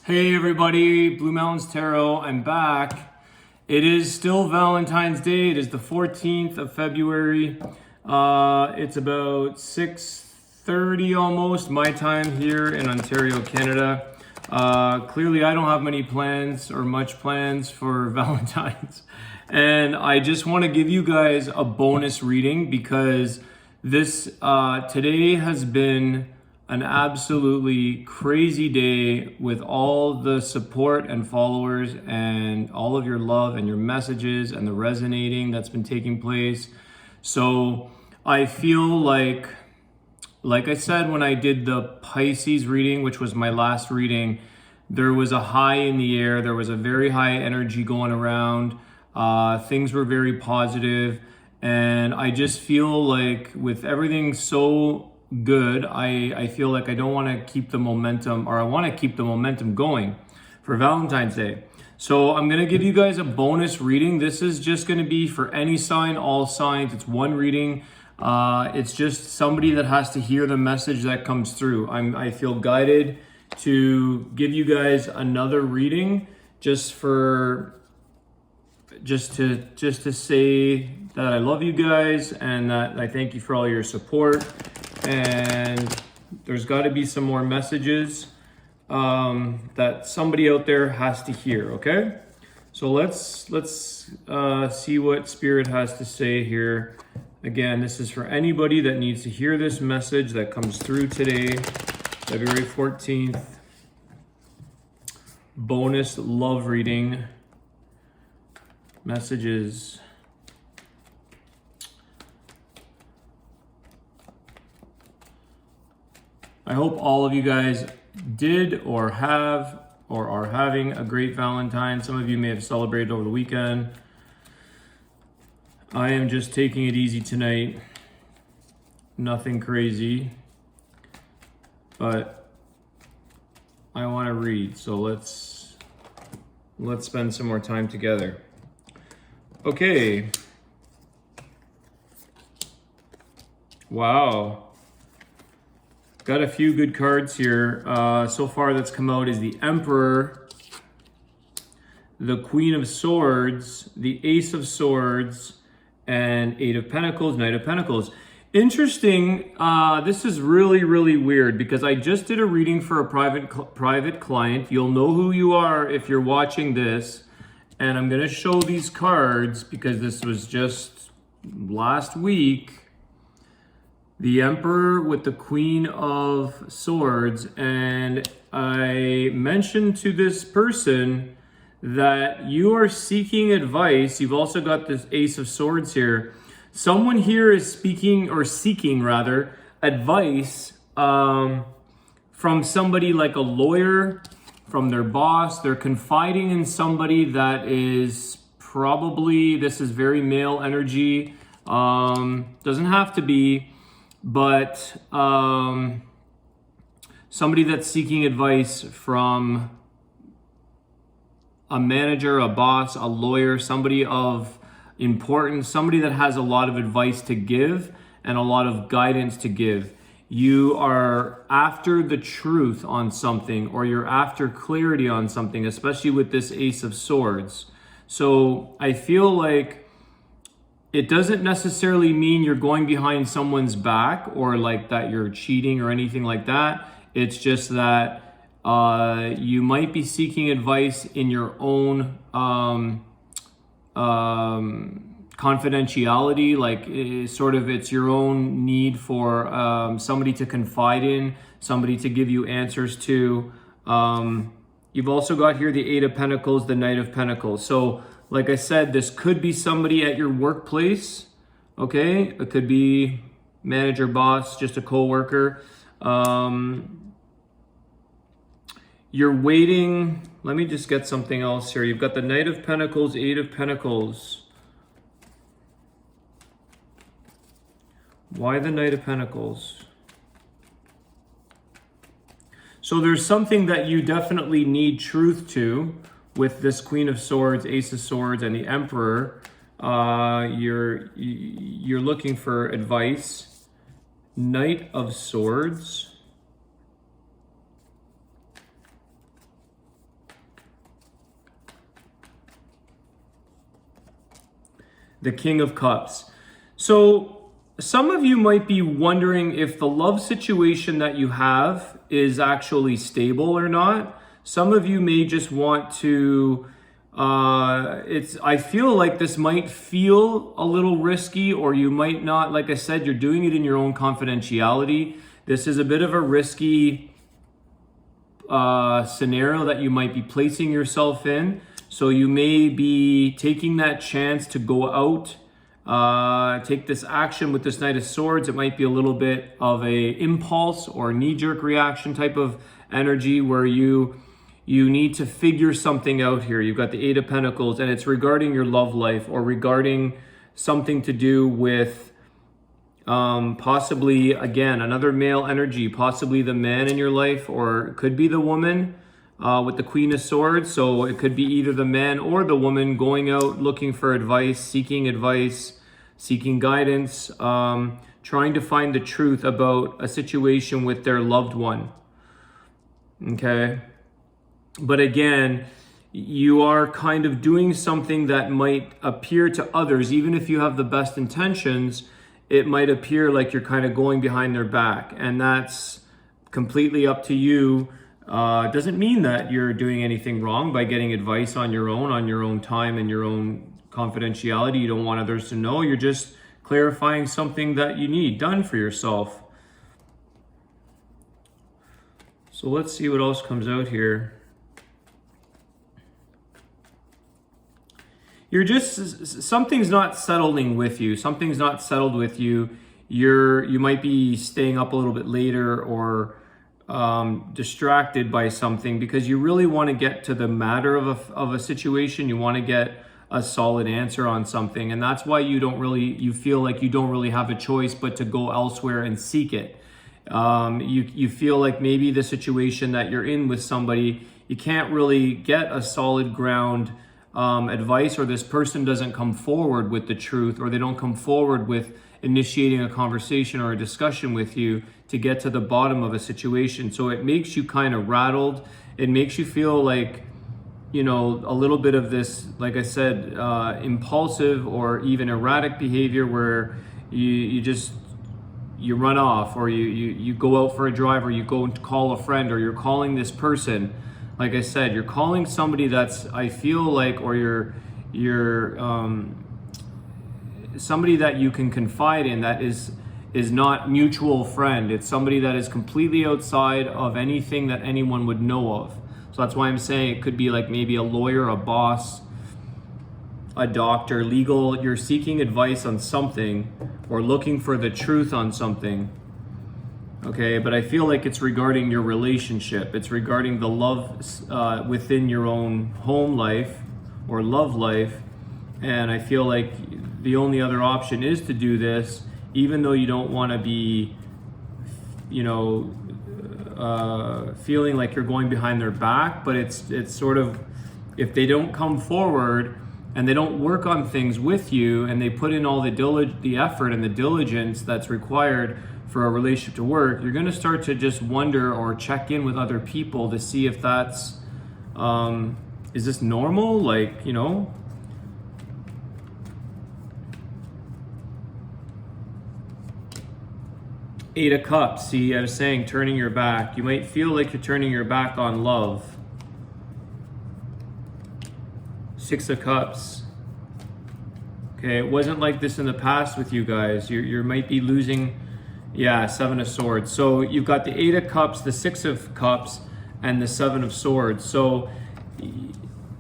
Hey everybody, Blue Mountains Tarot, I'm back. It is still Valentine's Day. It is the 14th of February. It's about 6:30 almost, my time here in Ontario, Canada. Clearly I don't have many plans or much plans for Valentine's. And I just want to give you guys a bonus reading because this today has been an absolutely crazy day with all the support and followers and all of your love and your messages and the resonating that's been taking place. So I feel like I said when I did the Pisces reading, which was my last reading, there was a high in the air. There was a very high energy going around. Things were very positive. And I just feel like with everything so good, I feel like I don't want to keep the momentum, or I want to keep the momentum going for Valentine's Day. So I'm going to give you guys a bonus reading. This is just going to be for any sign, all signs. It's one reading. It's just somebody that has to hear the message that comes through. I feel guided to give you guys another reading just to say that I love you guys and that I thank you for all your support. And there's got to be some more messages that somebody out there has to hear. Okay, so let's see what Spirit has to say here. Again, this is for anybody that needs to hear this message that comes through today, February 14th. Bonus love reading messages. I hope all of you guys did or have or are having a great Valentine. Some of you may have celebrated over the weekend. I am just taking it easy tonight. Nothing crazy. But I want to read, so let's spend some more time together. Okay. Wow. Got a few good cards here. So far that's come out is the Emperor, the Queen of Swords, the Ace of Swords, and Eight of Pentacles, Knight of Pentacles. Interesting. This is really, really weird because I just did a reading for a private client. You'll know who you are if you're watching this. And I'm going to show these cards because this was just last week. The Emperor with the Queen of Swords, and I mentioned to this person that you are seeking advice. You've also got this Ace of Swords here. Someone here is seeking advice from somebody like a lawyer, from their boss. They're confiding in somebody that is probably, this is very male energy, doesn't have to be, but somebody that's seeking advice from a manager, a boss, a lawyer, somebody of importance, somebody that has a lot of advice to give and a lot of guidance to give. You are after the truth on something, or you're after clarity on something, especially with this Ace of Swords. So I feel like it doesn't necessarily mean you're going behind someone's back or like that you're cheating or anything like that. It's just that you might be seeking advice in your own confidentiality, like it's your own need for somebody to confide in, somebody to give you answers to. You've also got here the Eight of Pentacles, the Knight of Pentacles. So like I said, this could be somebody at your workplace, okay? It could be manager, boss, just a coworker. You're waiting. Let me just get something else here. You've got the Knight of Pentacles, Eight of Pentacles. Why the Knight of Pentacles? So there's something that you definitely need truth to with this Queen of Swords, Ace of Swords, and the Emperor. You're looking for advice. Knight of Swords. the King of Cups. So some of you might be wondering if the love situation that you have is actually stable or not. Some of you may just want to, I feel like this might feel a little risky, or you might not. Like I said, you're doing it in your own confidentiality. This is a bit of a risky scenario that you might be placing yourself in. So you may be taking that chance to go out, take this action with this Knight of Swords. It might be a little bit of a impulse or knee-jerk reaction type of energy where you need to figure something out here. You've got the Eight of Pentacles, and it's regarding your love life or regarding something to do with possibly, again, another male energy, possibly the man in your life, or it could be the woman with the Queen of Swords. So it could be either the man or the woman going out looking for advice, seeking guidance, trying to find the truth about a situation with their loved one. Okay? But again, you are kind of doing something that might appear to others, even if you have the best intentions, it might appear like you're kind of going behind their back. And that's completely up to you. Doesn't mean that you're doing anything wrong by getting advice on your own time and your own confidentiality. You don't want others to know. You're just clarifying something that you need done for yourself. So let's see what else comes out here. You're just, something's not settling with you. Something's not settled with you. You might be staying up a little bit later or distracted by something because you really want to get to the matter of a situation. You want to get a solid answer on something. And that's why you feel like you don't really have a choice but to go elsewhere and seek it. You feel like maybe the situation that you're in with somebody, you can't really get a solid ground advice, or this person doesn't come forward with the truth, or they don't come forward with initiating a conversation or a discussion with you to get to the bottom of a situation. So it makes you kind of rattled. It makes you feel like, a little bit of this, like I said, impulsive or even erratic behavior where you run off, or you go out for a drive, or you go and call a friend, or you're calling this person. Like I said, you're calling somebody that's, I feel like, or you're somebody that you can confide in, that is not mutual friend. It's somebody that is completely outside of anything that anyone would know of. So that's why I'm saying it could be like maybe a lawyer, a boss, a doctor, legal. You're seeking advice on something or looking for the truth on something. Okay, but I feel like it's regarding your relationship. It's regarding the love within your own home life or love life. And I feel like the only other option is to do this, even though you don't want to be, feeling like you're going behind their back. But it's sort of, if they don't come forward and they don't work on things with you, and they put in all the effort and the diligence that's required for a relationship to work, you're going to start to just wonder or check in with other people to see if that's, is this normal? Like, Eight of Cups. See, I was saying turning your back. You might feel like you're turning your back on love. Six of Cups. Okay, it wasn't like this in the past with you guys. You might be losing. Yeah, Seven of Swords. So you've got the Eight of Cups, the Six of Cups, and the Seven of Swords. So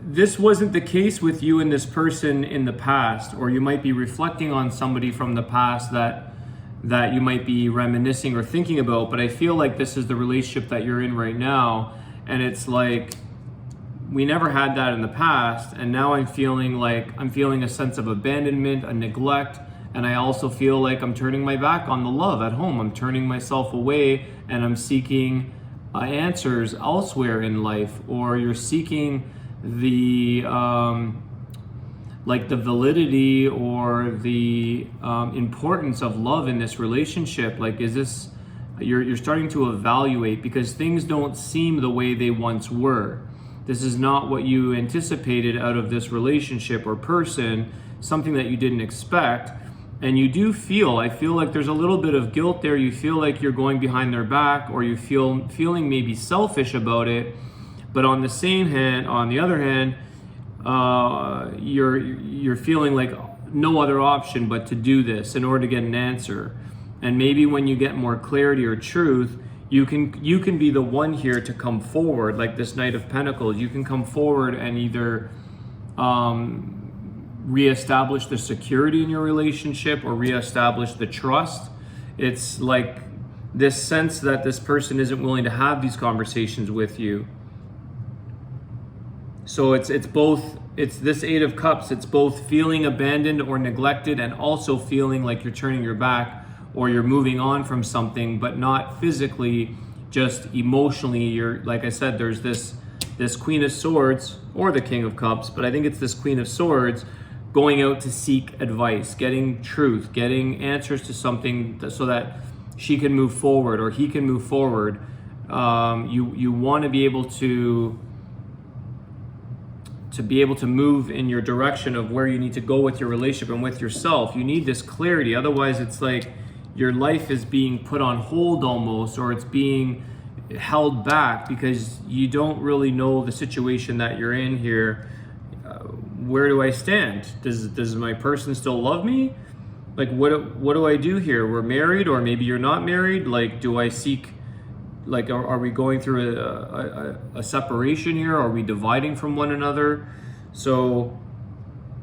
this wasn't the case with you and this person in the past, or you might be reflecting on somebody from the past that you might be reminiscing or thinking about. But I feel like this is the relationship that you're in right now, and it's like, we never had that in the past, and now I'm feeling a sense of abandonment, a neglect. And I also feel like I'm turning my back on the love at home. I'm turning myself away, and I'm seeking answers elsewhere in life. Or you're seeking the the validity or the importance of love in this relationship. Like, is this, you're starting to evaluate, because things don't seem the way they once were. This is not what you anticipated out of this relationship or person. something that you didn't expect. And you do feel, I feel like there's a little bit of guilt there. You feel like you're going behind their back, or you feeling maybe selfish about it. But on the other hand, you're feeling like no other option but to do this in order to get an answer. And maybe when you get more clarity or truth, you can be the one here to come forward, like this Knight of Pentacles. You can come forward and either reestablish the security in your relationship or reestablish the trust. It's like this sense that this person isn't willing to have these conversations with you. So it's both. It's this Eight of Cups. It's both feeling abandoned or neglected, and also feeling like you're turning your back or you're moving on from something, but not physically, just emotionally. You're, like I said, there's this Queen of Swords or the King of Cups, but I think it's this Queen of Swords going out to seek advice, getting truth, getting answers to something so that she can move forward or he can move forward. You want to be able to be able to move in your direction of where you need to go with your relationship and with yourself. You need this clarity. Otherwise, it's like your life is being put on hold almost, or it's being held back because you don't really know the situation that you're in here. Where do I stand? Does my person still love me? Like, what do I do here? We're married, or maybe you're not married. Like, do I seek, like, are we going through a separation here? Are we dividing from one another? So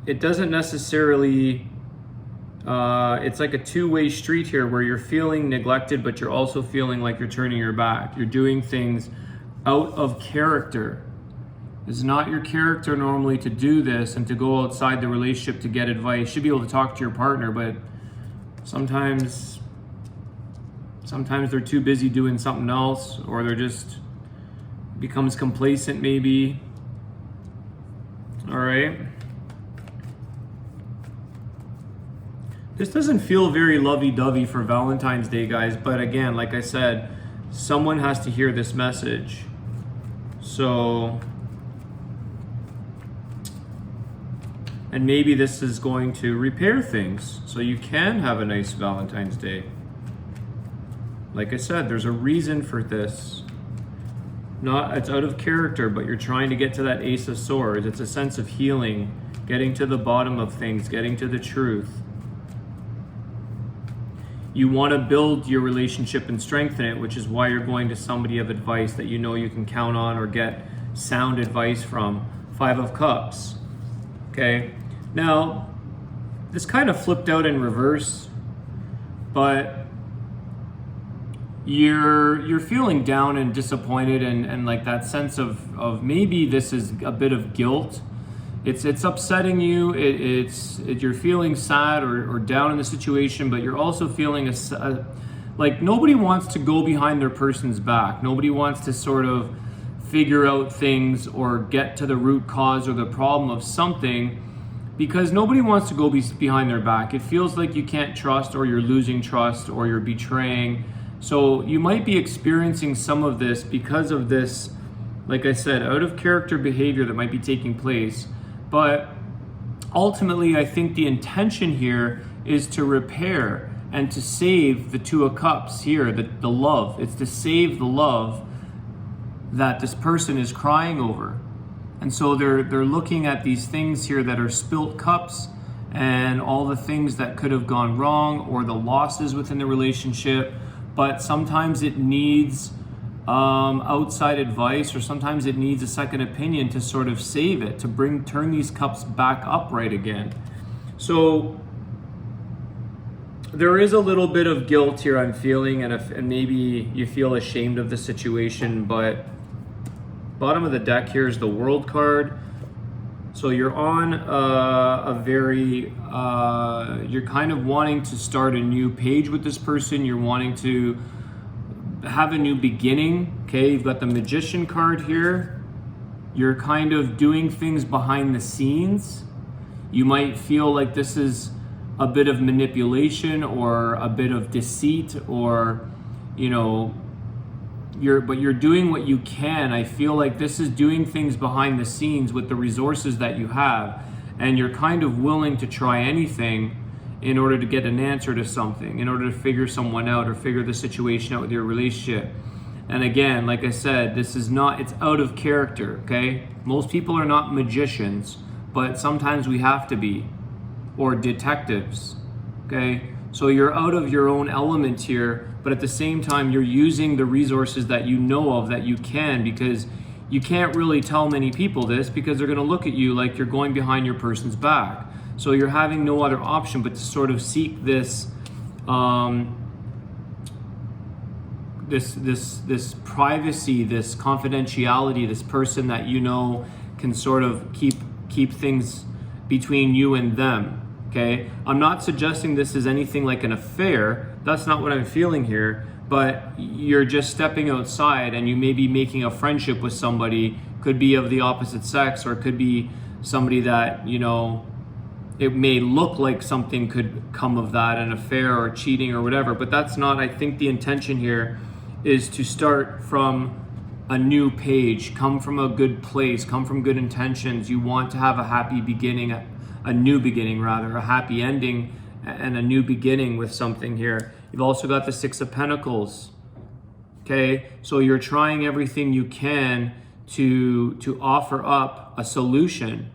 it doesn't necessarily, it's like a two-way street here where you're feeling neglected, but you're also feeling like you're turning your back. You're doing things out of character. It's not your character normally to do this and to go outside the relationship to get advice. You should be able to talk to your partner, but sometimes they're too busy doing something else, or they're just becomes complacent maybe. All right. This doesn't feel very lovey-dovey for Valentine's Day, guys, but again, like I said, someone has to hear this message. So, and maybe this is going to repair things so you can have a nice Valentine's Day. Like I said, there's a reason for this. It's out of character, but you're trying to get to that Ace of Swords. It's a sense of healing, getting to the bottom of things, getting to the truth. You want to build your relationship and strengthen it, which is why you're going to somebody of advice that you know you can count on or get sound advice from. Five of Cups. Okay, now this kind of flipped out in reverse, but you're feeling down and disappointed, and like that sense of maybe this is a bit of guilt. It's upsetting you. You're feeling sad or down in the situation, but you're also feeling like nobody wants to go behind their person's back. Nobody wants to sort of figure out things or get to the root cause or the problem of something, because nobody wants to go behind their back. It feels like you can't trust, or you're losing trust, or you're betraying. So you might be experiencing some of this because of this, like I said, out of character behavior that might be taking place. But ultimately, I think the intention here is to repair and to save the Two of Cups here, the love. It's to save the love that this person is crying over. And so they're looking at these things here that are spilt cups and all the things that could have gone wrong or the losses within the relationship. But sometimes it needs outside advice, or sometimes it needs a second opinion to sort of save it, to turn these cups back upright again. So there is a little bit of guilt here I'm feeling, and maybe you feel ashamed of the situation, but bottom of the deck here is the World card. So you're on you're kind of wanting to start a new page with this person. You're wanting to have a new beginning. Okay, you've got the Magician card here. You're kind of doing things behind the scenes. You might feel like this is a bit of manipulation or a bit of deceit, or but you're doing what you can. I feel like this is doing things behind the scenes with the resources that you have. and you're kind of willing to try anything in order to get an answer to something, in order to figure someone out or figure the situation out with your relationship. And again, like I said, this is not, it's out of character, okay? Most people are not magicians, but sometimes we have to be, or detectives, okay? So you're out of your own element here, but at the same time, you're using the resources that you know of that you can, because you can't really tell many people this because they're gonna look at you like you're going behind your person's back. So you're having no other option but to sort of seek this, this privacy, this confidentiality, this person that you know can sort of keep things between you and them. Okay, I'm not suggesting this is anything like an affair. That's not what I'm feeling here. But you're just stepping outside, and you may be making a friendship with somebody. Could be of the opposite sex, or it could be somebody that, you know, it may look like something could come of that, an affair or cheating or whatever. But that's not. I think the intention here is to start from a new page, come from a good place, come from good intentions. You want to have a happy beginning, a new beginning rather, a happy ending and a new beginning with something here. You've also got the Six of Pentacles, okay? So you're trying everything you can to offer up a solution.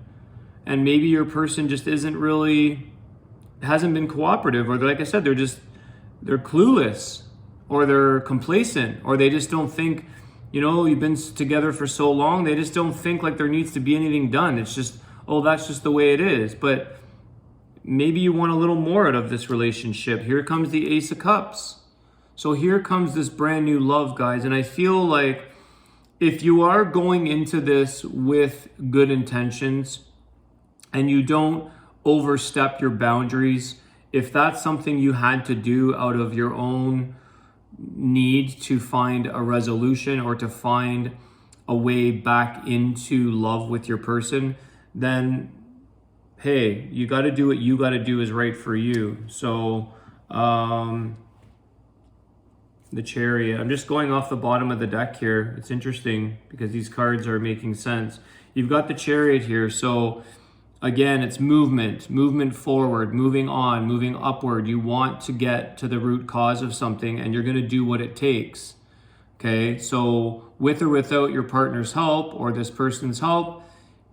And maybe your person just isn't really, hasn't been cooperative, or like I said, they're clueless, or they're complacent, or they just don't think, you know, you've been together for so long, they just don't think like there needs to be anything done. It's just, oh, that's just the way it is. But maybe you want a little more out of this relationship. Here comes the Ace of Cups. So here comes this brand new love, guys. And I feel like if you are going into this with good intentions and you don't overstep your boundaries, if that's something you had to do out of your own need to find a resolution or to find a way back into love with your person, then hey, you got to do what you got to do is right for you. So the Chariot, I'm just going off the bottom of the deck here. It's interesting because these cards are making sense. You've got the Chariot here. So again, it's movement forward, moving on, moving upward. You want to get to the root cause of something, and you're going to do what it takes. Okay, so with or without your partner's help or this person's help,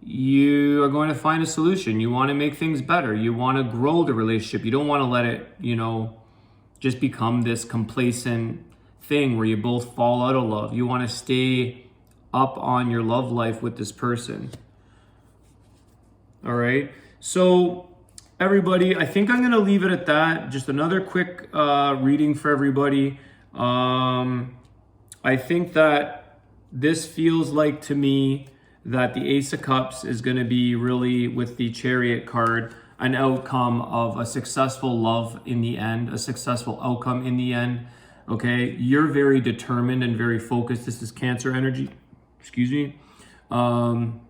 you are going to find a solution. You want to make things better. You want to grow the relationship. You don't want to let it, you know, just become this complacent thing where you both fall out of love. You want to stay up on your love life with this person. All right. So everybody, I think I'm going to leave it at that. Just another quick reading for everybody. I think that this feels like to me that the Ace of Cups is going to be really, with the Chariot card, an outcome of a successful love in the end, a successful outcome in the end. Okay. You're very determined and very focused. This is Cancer energy. Excuse me. And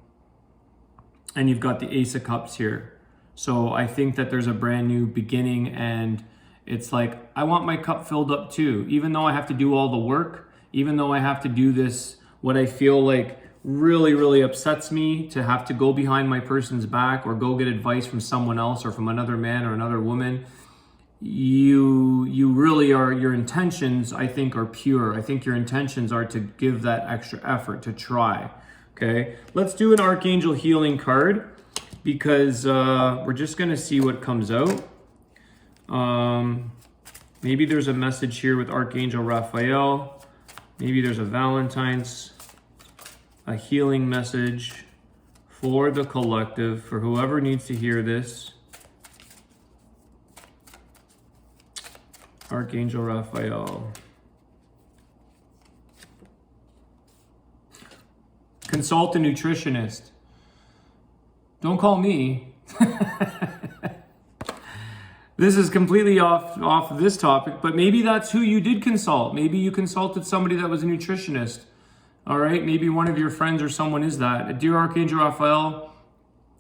you've got the Ace of Cups here. So I think that there's a brand new beginning, and it's like, I want my cup filled up too. Even though I have to do all the work, even though I have to do this, what I feel like really, really upsets me, to have to go behind my person's back or go get advice from someone else or from another man or another woman. You really are, your intentions, I think, are pure. I think your intentions are to give that extra effort, to try. Okay, let's do an Archangel Healing card, because we're just going to see what comes out. Maybe there's a message here with Archangel Raphael. Maybe there's a Valentine's, a healing message for the collective, for whoever needs to hear this. Archangel Raphael. Consult a nutritionist. Don't call me. This is completely off this topic, but maybe that's who you did consult. Maybe you consulted somebody that was a nutritionist. All right, maybe one of your friends or someone is that. Dear Archangel Raphael,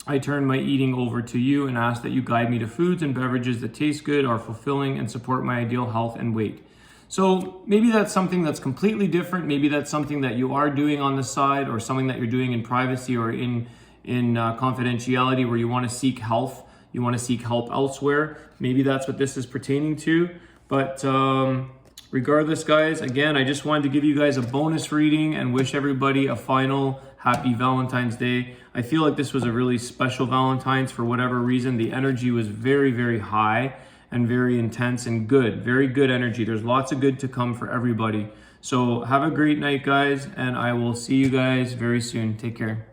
I turn my eating over to you and ask that you guide me to foods and beverages that taste good, are fulfilling, and support my ideal health and weight. So maybe that's something that's completely different. Maybe that's something that you are doing on the side, or something that you're doing in privacy or in in confidentiality, where you want to seek help. You want to seek help elsewhere. Maybe that's what this is pertaining to. But regardless, guys, again, I just wanted to give you guys a bonus reading and wish everybody a final happy Valentine's Day. I feel like this was a really special Valentine's for whatever reason. The energy was very, very high and very intense and good. Very good energy. There's lots of good to come for everybody. So have a great night, guys, and I will see you guys very soon. Take care.